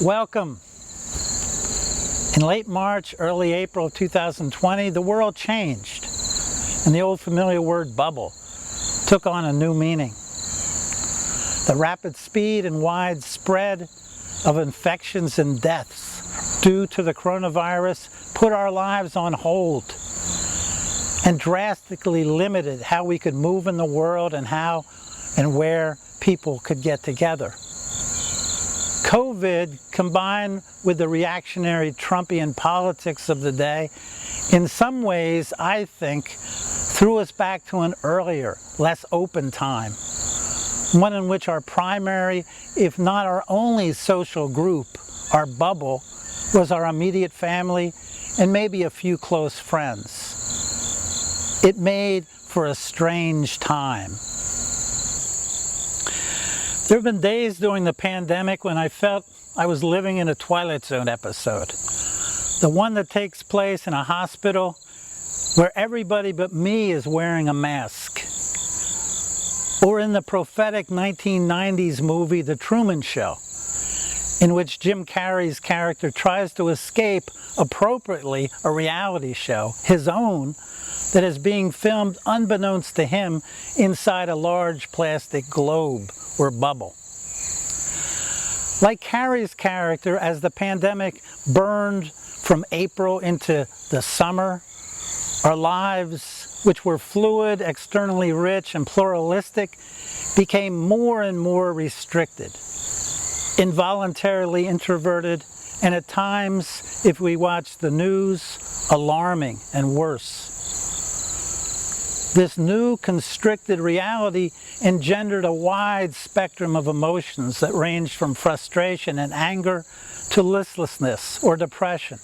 Welcome. In late March, early April of 2020, the world changed, and the old familiar word bubble took on a new meaning. The rapid speed and wide spread of infections and deaths due to the coronavirus put our lives on hold and drastically limited how we could move in the world and how and where people could get together. COVID, combined with the reactionary Trumpian politics of the day, in some ways, I think, threw us back to an earlier, less open time. One in which our primary, if not our only social group, our bubble, was our immediate family and maybe a few close friends. It made for a strange time. There have been days during the pandemic when I felt I was living in a Twilight Zone episode. The one that takes place in a hospital where everybody but me is wearing a mask. Or in the prophetic 1990s movie, The Truman Show, in which Jim Carrey's character tries to escape, appropriately, a reality show, his own, that is being filmed unbeknownst to him inside a large plastic globe or bubble. Like Carrey's character, as the pandemic burned from April into the summer, our lives, which were fluid, externally rich, and pluralistic, became more and more restricted, involuntarily introverted, and at times, if we watched the news, alarming and worse. This new constricted reality engendered a wide spectrum of emotions that ranged from frustration and anger to listlessness or depression.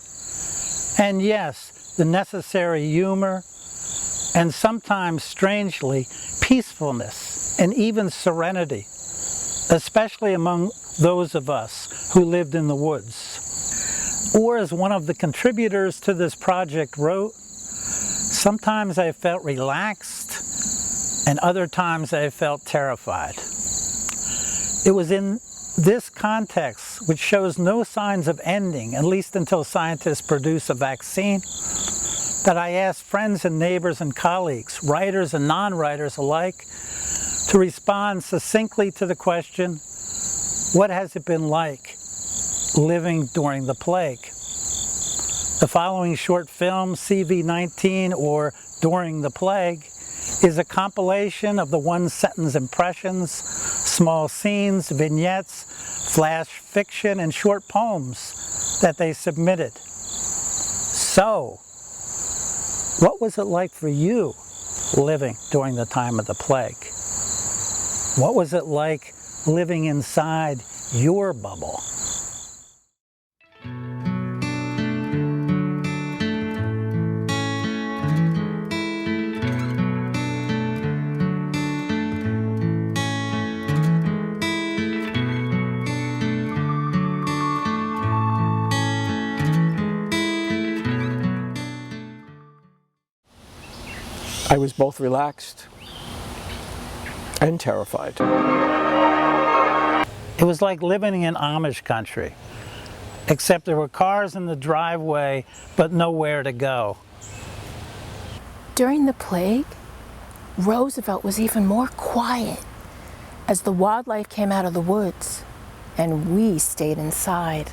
And yes, the necessary humor, and sometimes, strangely, peacefulness and even serenity, especially among those of us who lived in the woods. Or as one of the contributors to this project wrote, sometimes I felt relaxed, and other times I felt terrified. It was in this context, which shows no signs of ending, at least until scientists produce a vaccine, that I asked friends and neighbors and colleagues, writers and non-writers alike, to respond succinctly to the question, what has it been like living during the plague? The following short film, CV-19, or During the Plague, is a compilation of the one-sentence impressions, small scenes, vignettes, flash fiction, and short poems that they submitted. So, what was it like for you living during the time of the plague? What was it like living inside your bubble? I was both relaxed and terrified. It was like living in Amish country, except there were cars in the driveway, but nowhere to go. During the plague, Roosevelt was even more quiet as the wildlife came out of the woods and we stayed inside.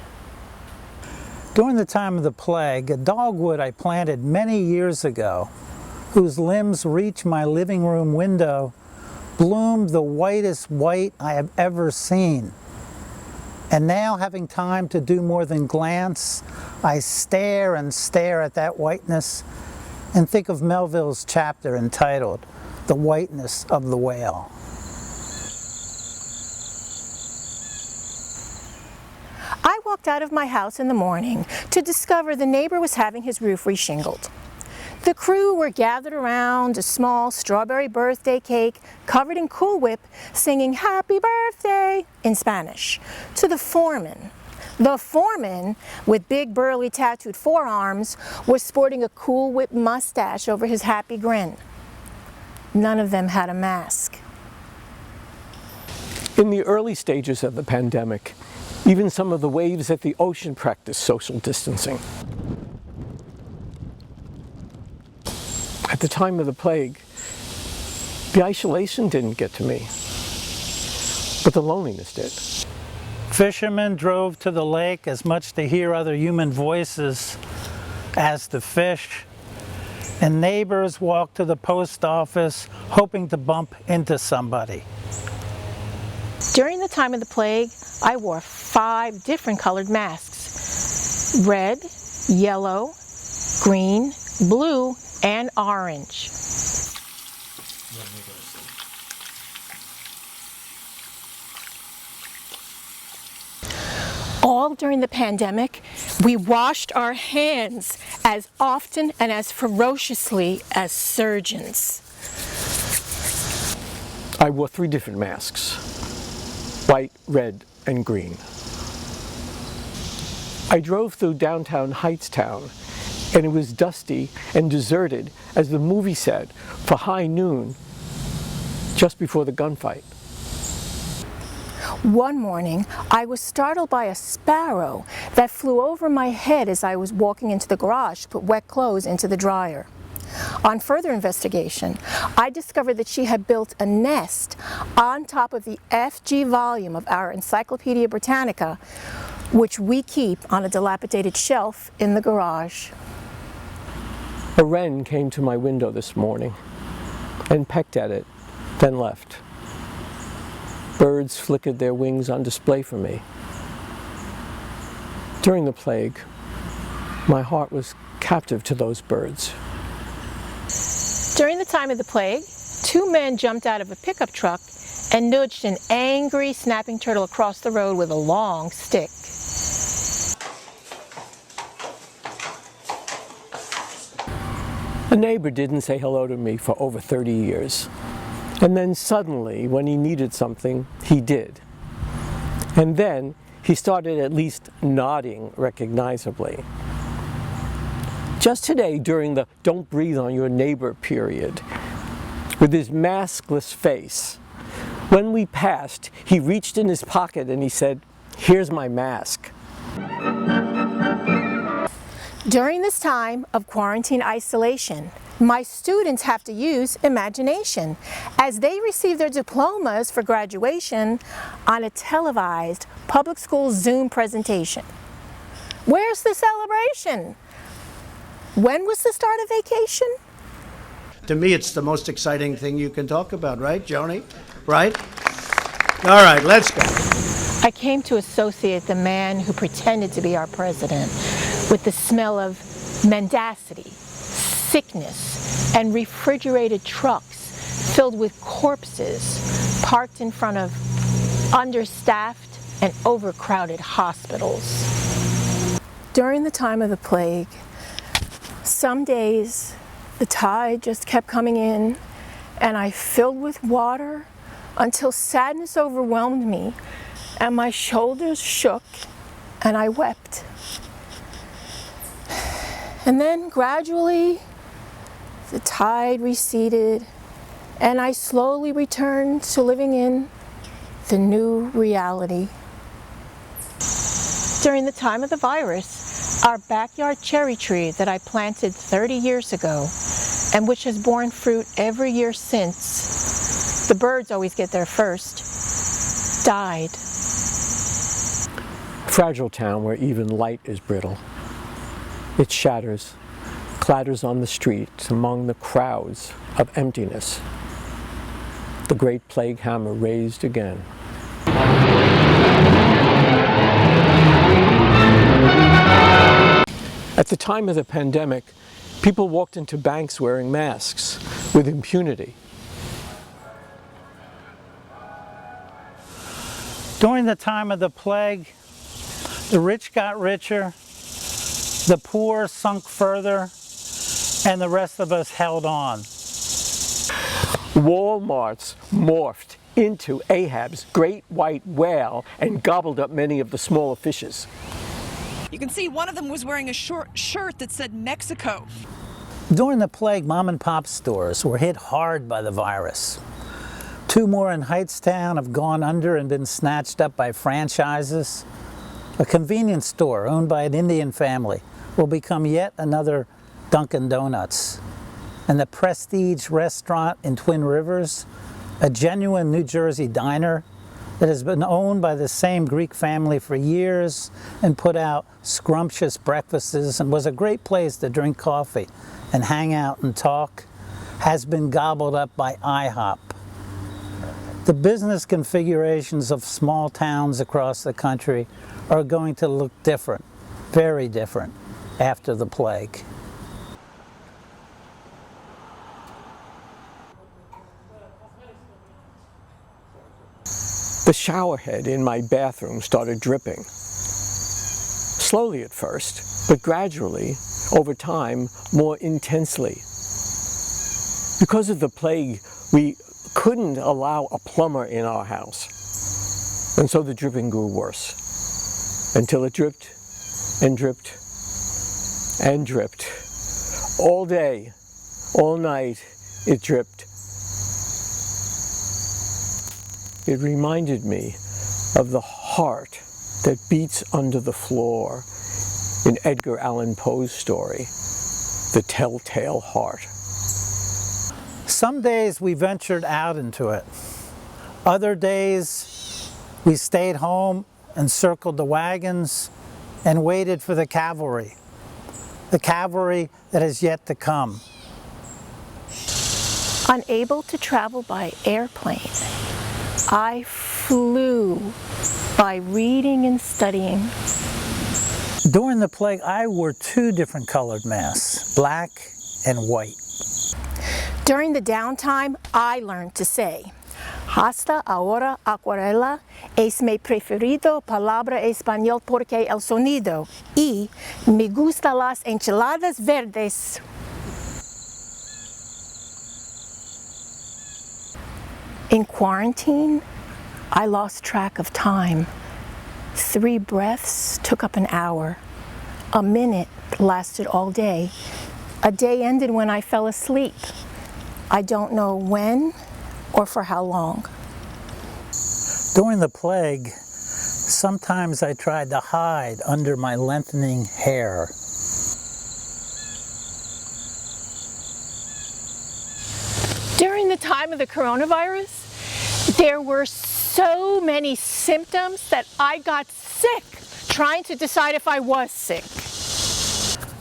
During the time of the plague, a dogwood I planted many years ago, whose limbs reach my living room window, bloomed the whitest white I have ever seen. And now, having time to do more than glance, I stare and stare at that whiteness and think of Melville's chapter entitled, The Whiteness of the Whale. I walked out of my house in the morning to discover the neighbor was having his roof reshingled. The crew were gathered around a small strawberry birthday cake covered in Cool Whip, singing "Happy Birthday" in Spanish to the foreman. The foreman, with big burly tattooed forearms, was sporting a Cool Whip mustache over his happy grin. None of them had a mask. In the early stages of the pandemic, Even some of the waves at the ocean practice social distancing. At the time of the plague, the isolation didn't get to me, but the loneliness did. Fishermen drove to the lake as much to hear other human voices as to fish, and neighbors walked to the post office hoping to bump into somebody. During the time of the plague, I wore 5 different colored masks: red, yellow, green, blue, and orange. All during the pandemic, we washed our hands as often and as ferociously as surgeons. I wore 3 different masks: white, red, and green. I drove through downtown Hightstown, and it was dusty and deserted, as the movie said, for high noon, just before the gunfight. One morning, I was startled by a sparrow that flew over my head as I was walking into the garage to put wet clothes into the dryer. On further investigation, I discovered that she had built a nest on top of the FG volume of our Encyclopedia Britannica, which we keep on a dilapidated shelf in the garage. A wren came to my window this morning and pecked at it, then left. Birds flickered their wings on display for me. During the plague, my heart was captive to those birds. During the time of the plague, 2 men jumped out of a pickup truck and nudged an angry snapping turtle across the road with a long stick. A neighbor didn't say hello to me for over 30 years. And then suddenly, when he needed something, he did. And then he started at least nodding recognizably. Just today, during the "don't breathe on your neighbor" period, with his maskless face, when we passed, he reached in his pocket and he said, "Here's my mask." During this time of quarantine isolation, my students have to use imagination as they receive their diplomas for graduation on a televised public school Zoom presentation. Where's the celebration? When was the start of vacation? To me, it's the most exciting thing you can talk about, right, Joni? Right? All right, let's go. I came to associate the man who pretended to be our president with the smell of mendacity, sickness, and refrigerated trucks filled with corpses parked in front of understaffed and overcrowded hospitals. During the time of the plague, some days the tide just kept coming in and I filled with water until sadness overwhelmed me and my shoulders shook and I wept. And then gradually the tide receded and I slowly returned to living in the new reality. During the time of the virus, our backyard cherry tree that I planted 30 years ago and which has borne fruit every year since, the birds always get there first, died. Fragile town where even light is brittle. It shatters, clatters on the streets among the crowds of emptiness. The great plague hammer raised again. At the time of the pandemic, people walked into banks wearing masks with impunity. During the time of the plague, the rich got richer, the poor sunk further, and the rest of us held on. Walmarts morphed into Ahab's great white whale and gobbled up many of the smaller fishes. You can see one of them was wearing a short shirt that said Mexico. During the plague, mom and pop stores were hit hard by the virus. 2 more in Hightstown have gone under and been snatched up by franchises. A convenience store owned by an Indian family will become yet another Dunkin' Donuts. And the Prestige restaurant in Twin Rivers, a genuine New Jersey diner that has been owned by the same Greek family for years and put out scrumptious breakfasts and was a great place to drink coffee and hang out and talk, has been gobbled up by IHOP. The business configurations of small towns across the country are going to look different, very different, after the plague. The shower head in my bathroom started dripping. Slowly at first, but gradually, over time, more intensely. Because of the plague, we couldn't allow a plumber in our house. And so the dripping grew worse, until it dripped and dripped and dripped. All day, all night, it dripped. It reminded me of the heart that beats under the floor in Edgar Allan Poe's story, The Telltale Heart. Some days we ventured out into it. Other days we stayed home and circled the wagons and waited for the cavalry that is yet to come. Unable to travel by airplane, I flew by reading and studying. During the plague, I wore two different colored masks, black and white. During the downtime, I learned to say, hasta ahora acuarela es mi preferido palabra español porque el sonido y me gusta las enchiladas verdes. In quarantine, I lost track of time. 3 breaths took up an hour. A minute lasted all day. A day ended when I fell asleep. I don't know when or for how long. During the plague, sometimes I tried to hide under my lengthening hair. During the time of the coronavirus, there were so many symptoms that I got sick, trying to decide if I was sick.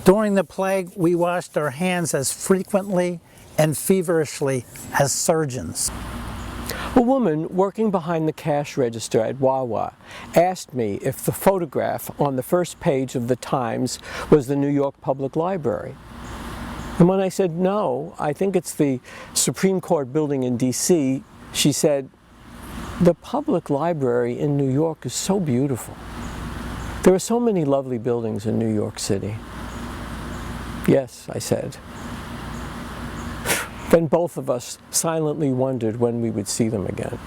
During the plague, we washed our hands as frequently and feverishly as surgeons. A woman working behind the cash register at Wawa asked me if the photograph on the first page of the Times was the New York Public Library. And when I said no, I think it's the Supreme Court building in DC, she said, the public library in New York is so beautiful. There are so many lovely buildings in New York City. Yes, I said. Then both of us silently wondered when we would see them again.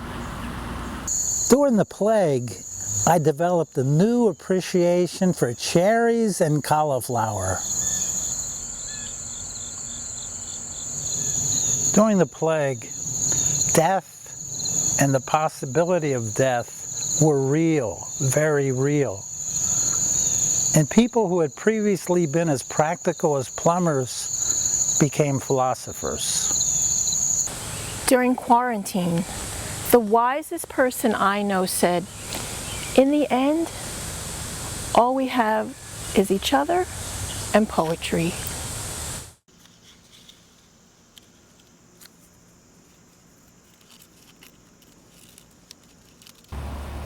During the plague, I developed a new appreciation for cherries and cauliflower. During the plague, death and the possibility of death were real, very real. And people who had previously been as practical as plumbers became philosophers. During quarantine, the wisest person I know said, in the end, all we have is each other and poetry.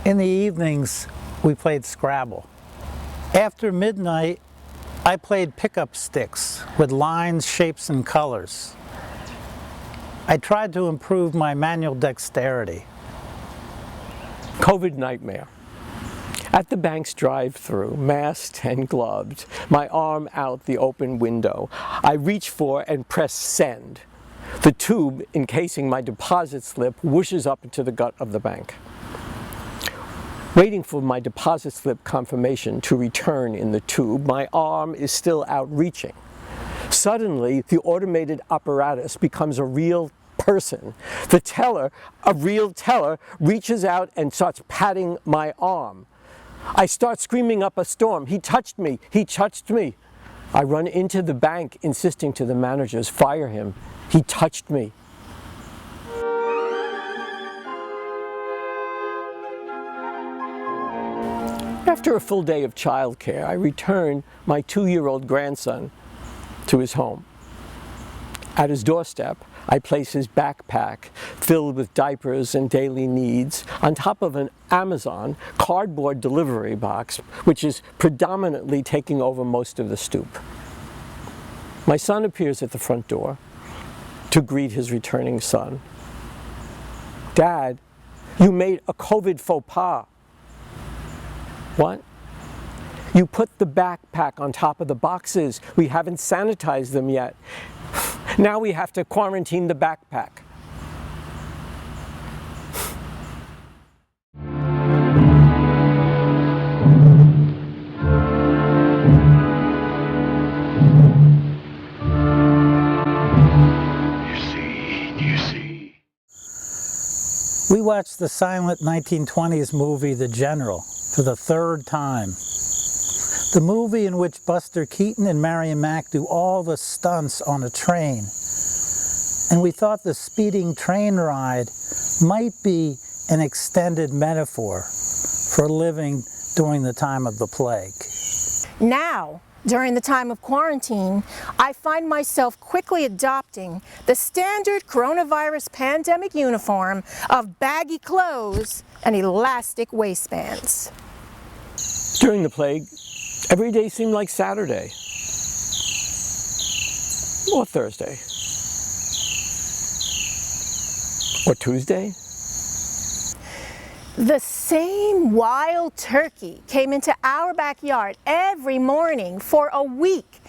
In the evenings, we played Scrabble. After midnight, I played pickup sticks with lines, shapes, and colors. I tried to improve my manual dexterity. COVID nightmare. At the bank's drive-thru, masked and gloved, my arm out the open window, I reach for and press send. The tube encasing my deposit slip whooshes up into the gut of the bank. Waiting for my deposit slip confirmation to return in the tube, my arm is still out reaching. Suddenly, the automated apparatus becomes a real person. The teller, a real teller, reaches out and starts patting my arm. I start screaming up a storm. He touched me. He touched me. I run into the bank, insisting to the managers, fire him. He touched me. After a full day of childcare, I return my 2-year-old grandson to his home. At his doorstep, I place his backpack filled with diapers and daily needs on top of an Amazon cardboard delivery box, which is predominantly taking over most of the stoop. My son appears at the front door to greet his returning son. "Dad, you made a COVID faux pas." "What?" "You put the backpack on top of the boxes. We haven't sanitized them yet. Now we have to quarantine the backpack." We watched the silent 1920s movie The General for the 3rd time. The movie in which Buster Keaton and Marion Mack do all the stunts on a train. And we thought the speeding train ride might be an extended metaphor for living during the time of the plague. Now, during the time of quarantine, I find myself quickly adopting the standard coronavirus pandemic uniform of baggy clothes and elastic waistbands. During the plague, every day seemed like Saturday or Thursday or Tuesday. The same wild turkey came into our backyard every morning for a week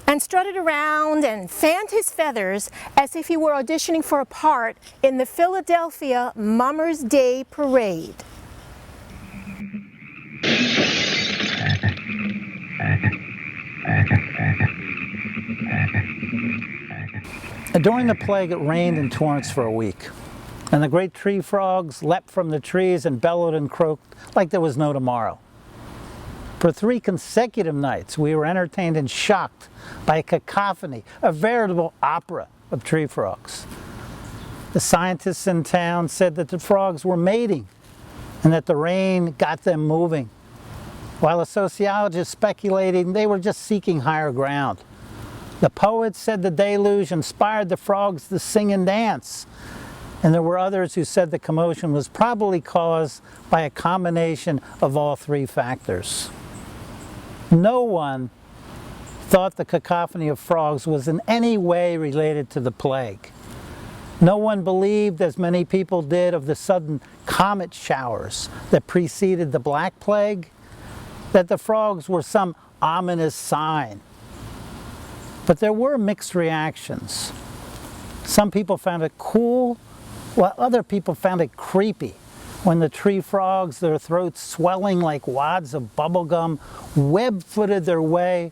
and strutted around and fanned his feathers as if he were auditioning for a part in the Philadelphia Mummers Day Parade. During the plague, it rained in torrents for a week, and the great tree frogs leapt from the trees and bellowed and croaked like there was no tomorrow. For 3 consecutive nights, we were entertained and shocked by a cacophony, a veritable opera of tree frogs. The scientists in town said that the frogs were mating and that the rain got them moving, while the sociologists speculated they were just seeking higher ground. The poets said the deluge inspired the frogs to sing and dance, and there were others who said the commotion was probably caused by a combination of all 3 factors. No one thought the cacophony of frogs was in any way related to the plague. No one believed, as many people did, of the sudden comet showers that preceded the Black Plague, that the frogs were some ominous sign. But there were mixed reactions. Some people found it cool, while other people found it creepy when the tree frogs, their throats swelling like wads of bubblegum, web-footed their way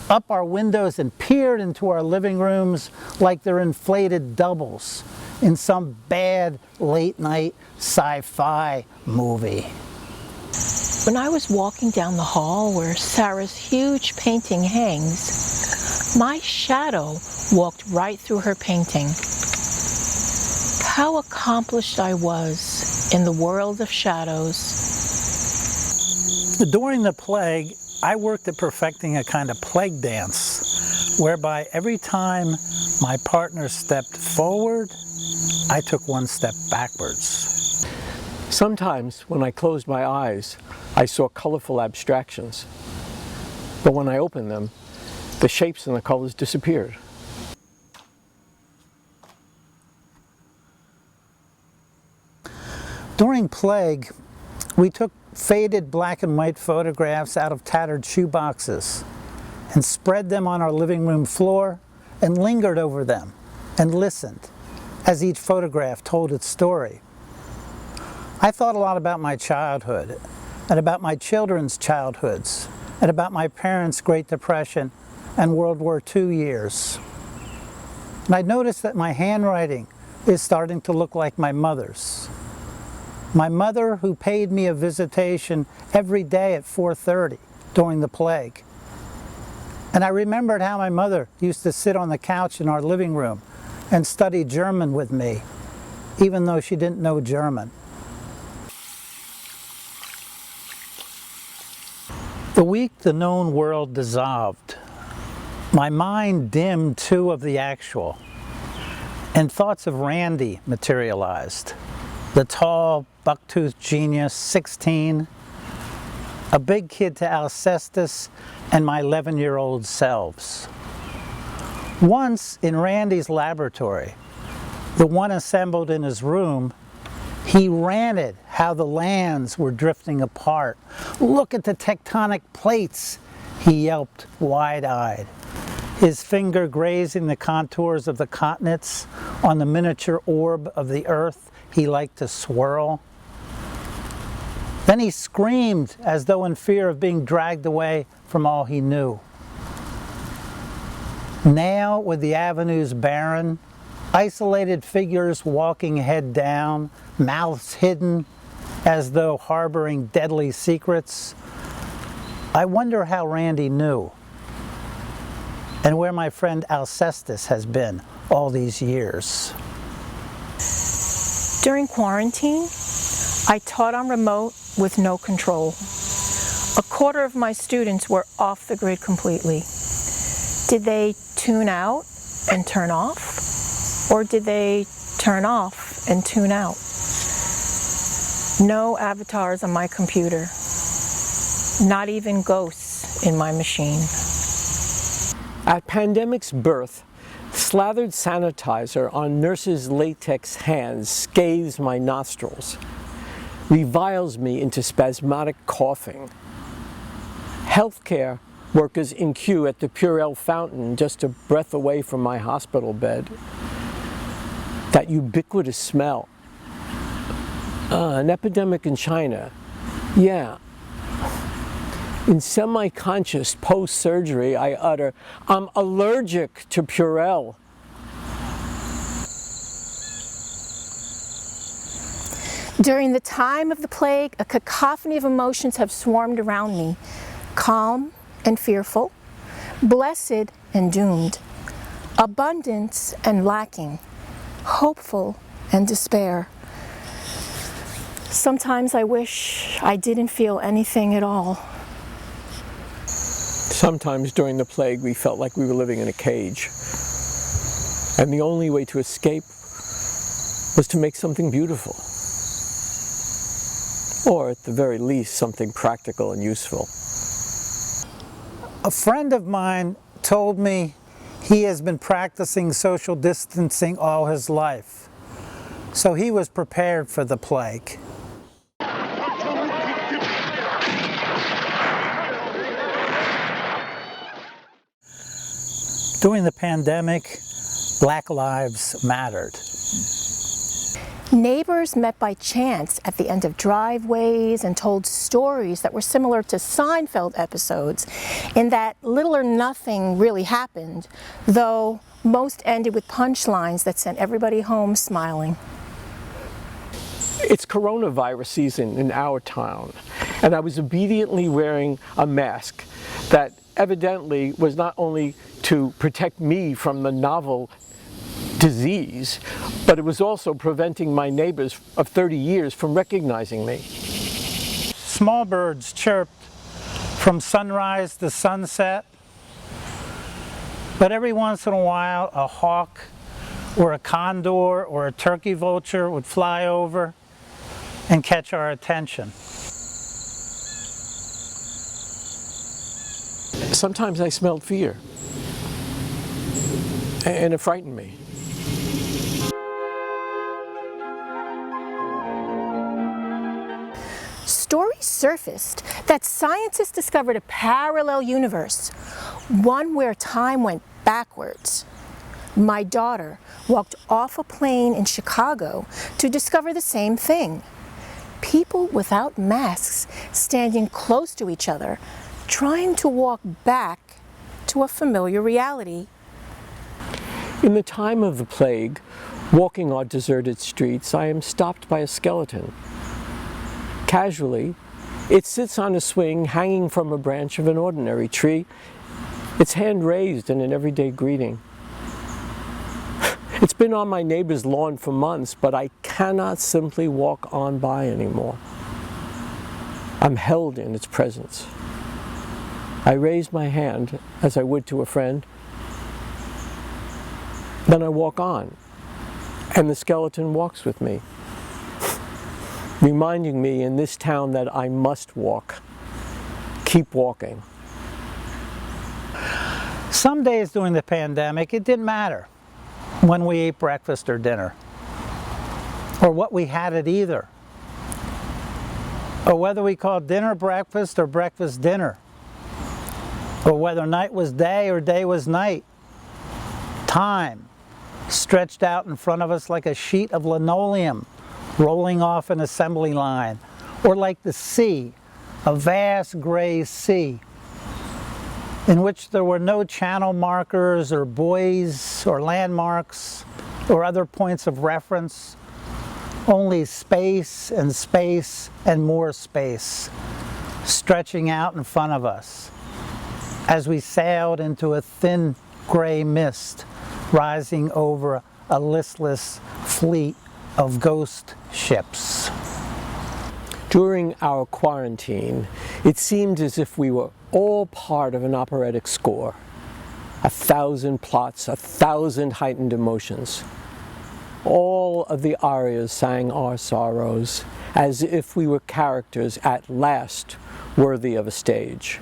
up our windows and peered into our living rooms like they're inflated doubles in some bad late-night sci-fi movie. When I was walking down the hall where Sarah's huge painting hangs, my shadow walked right through her painting. How accomplished I was in the world of shadows. During the plague, I worked at perfecting a kind of plague dance, whereby every time my partner stepped forward, I took 1 step backwards. Sometimes when I closed my eyes, I saw colorful abstractions. But when I opened them, the shapes and the colors disappeared. During plague, we took faded black and white photographs out of tattered shoeboxes and spread them on our living room floor and lingered over them and listened as each photograph told its story. I thought a lot about my childhood and about my children's childhoods and about my parents' Great Depression and World War II years. And I noticed that my handwriting is starting to look like my mother's. My mother, who paid me a visitation every day at 4:30 during the plague. And I remembered how my mother used to sit on the couch in our living room and study German with me, even though she didn't know German. The week the known world dissolved, my mind dimmed to of the actual, and thoughts of Randy materialized. The tall, buck-toothed genius, 16, a big kid to Alcestis, and my 11-year-old selves. Once in Randy's laboratory, the one assembled in his room, he ranted how the lands were drifting apart. "Look at the tectonic plates," he yelped wide-eyed, his finger grazing the contours of the continents on the miniature orb of the earth he liked to swirl. Then he screamed as though in fear of being dragged away from all he knew. Now, with the avenues barren, isolated figures walking head down, mouths hidden, as though harboring deadly secrets, I wonder how Randy knew, and where my friend Alcestis has been all these years. During quarantine, I taught on remote with no control. A quarter of my students were off the grid completely. Did they tune out and turn off? Or did they turn off and tune out? No avatars on my computer. Not even ghosts in my machine. At pandemic's birth, slathered sanitizer on nurses' latex hands scathes my nostrils, reviles me into spasmodic coughing. Healthcare workers in queue at the Purell fountain just a breath away from my hospital bed. That ubiquitous smell. An epidemic in China. Yeah. In semi-conscious post-surgery, I utter, "I'm allergic to Purell." During the time of the plague, a cacophony of emotions have swarmed around me. Calm and fearful, blessed and doomed, abundance and lacking, hopeful and despair. Sometimes I wish I didn't feel anything at all. Sometimes during the plague, we felt like we were living in a cage. And the only way to escape was to make something beautiful. Or at the very least, something practical and useful. A friend of mine told me he has been practicing social distancing all his life, so he was prepared for the plague. During the pandemic, Black lives mattered. Neighbors met by chance at the end of driveways and told stories that were similar to Seinfeld episodes, in that little or nothing really happened, though most ended with punchlines that sent everybody home smiling. It's coronavirus season in our town, and I was obediently wearing a mask that evidently was not only to protect me from the novel disease, but it was also preventing my neighbors of 30 years from recognizing me. Small birds chirped from sunrise to sunset, but every once in a while a hawk or a condor or a turkey vulture would fly over and catch our attention. Sometimes I smelled fear, and it frightened me. Stories surfaced that scientists discovered a parallel universe, one where time went backwards. My daughter walked off a plane in Chicago to discover the same thing. People without masks standing close to each other, trying to walk back to a familiar reality. In the time of the plague, walking our deserted streets, I am stopped by a skeleton. Casually, it sits on a swing hanging from a branch of an ordinary tree, its hand raised in an everyday greeting. It's been on my neighbor's lawn for months, but I cannot simply walk on by anymore. I'm held in its presence. I raise my hand as I would to a friend. Then I walk on, and the skeleton walks with me, reminding me in this town that I must walk. Keep walking. Some days during the pandemic, it didn't matter when we ate breakfast or dinner, or what we had at either, or whether we called dinner breakfast or breakfast dinner, or whether night was day or day was night. Time stretched out in front of us like a sheet of linoleum rolling off an assembly line, or like the sea, a vast gray sea, in which there were no channel markers or buoys or landmarks or other points of reference, only space and more space stretching out in front of us as we sailed into a thin gray mist rising over a listless fleet of ghost ships. During our quarantine, it seemed as if we were all part of an operatic score. 1,000 plots, 1,000 heightened emotions. All of the arias sang our sorrows, as if we were characters at last worthy of a stage.